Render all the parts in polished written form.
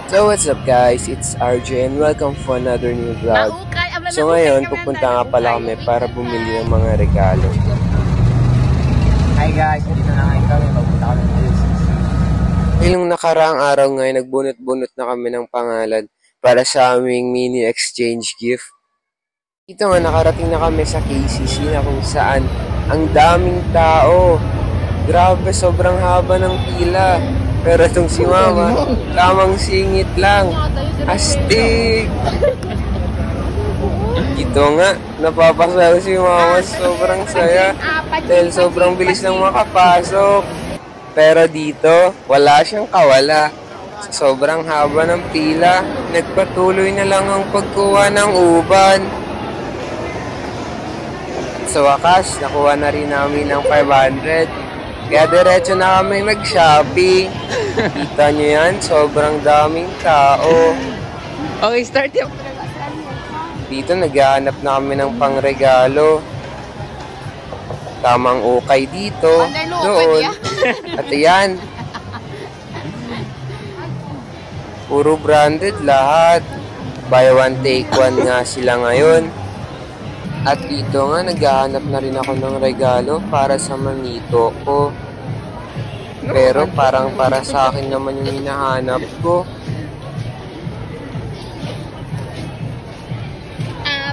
So what's up guys, it's RJ and welcome for another new vlog. So ngayon, pupunta nga pala kami para bumili ng mga regalo. Hi guys, dito na ngayon kami, pupunta kami ng LCC. Ngayong nakaraang araw ngayon, nagbunot-bunot na kami ng pangalan para sa aming mini exchange gift. Dito nga nakarating na kami sa KCC na kung saan ang daming tao. Grabe, sobrang haba ng pila. Pero itong si Mama, tamang singit lang. Astig! Ito nga, napapasayaw si Mama. Sobrang saya. Dahil sobrang bilis lang makapasok. Pero dito, wala siyang kawala. Sa sobrang haba ng pila, nagpatuloy na lang ang pagkuha ng uban. Sa wakas, nakuha na rin namin ng 500. Kaya diretso na kami mag-shopping. Kita nyo yan, sobrang daming tao. Okay, start yung... Dito naghahanap na kami ng pangregalo. Tamang ukay dito, doon. At ayan. Puro branded lahat. Buy one take one nga sila ngayon. At dito nga, naghahanap na rin ako ng regalo para sa manito ko. Pero parang para sa akin naman yung hinahanap ko.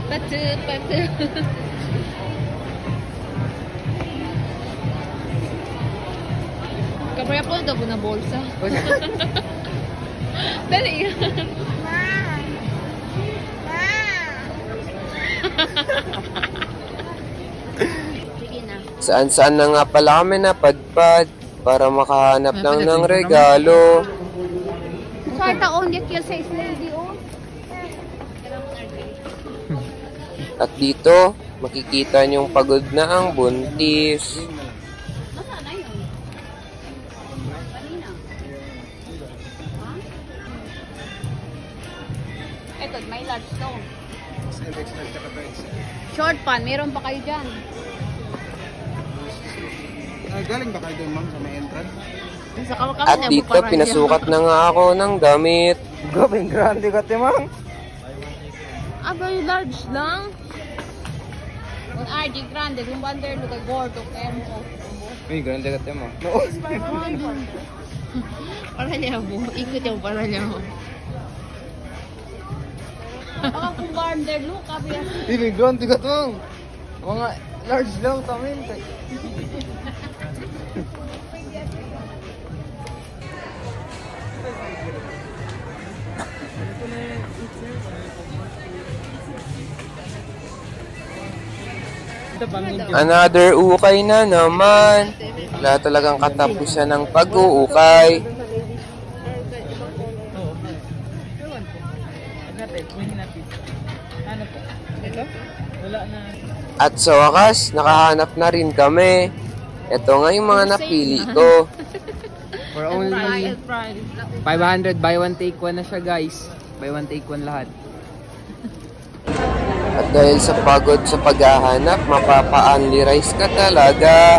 Patu. Kabaya po ito na bolsa. Dali yan. Saan-saan na nga pala kami napadpad para makahanap lang ng regalo. At dito, makikita niyong pagod na ang buntis. Ito, may large stone. Short pan, meron pa kayo dyan. Galing ba kayo doon, ma'am, sa may entrance? At dito, pinasukat na nga ako ng damit. Gawing grande ka, ma'am. Abay, large lang. Kung RG grande, kung bander, lukay gordo, tempo. Uy, grande ka, ma'am. Para niya mo, ikot yung para niya mo. Baka kung bander, look, abay. Uy, grande ka, ma'am. Mga large lang, tamin. Another ukay na naman. Wala talagang katapusan ng pag-uukay. At sa wakas, nakahanap na rin kami. Ito nga yung mga napili ko. For only 500, buy one take one na siya, guys. Buy one take one lahat. At dahil sa pagod sa paghahanap, mapapa-only rice ka talaga.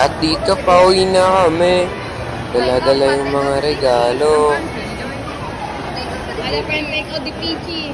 At dito, pauwi na kami. Dala-dala yung mga regalo. Ada pa yung make o di peachy.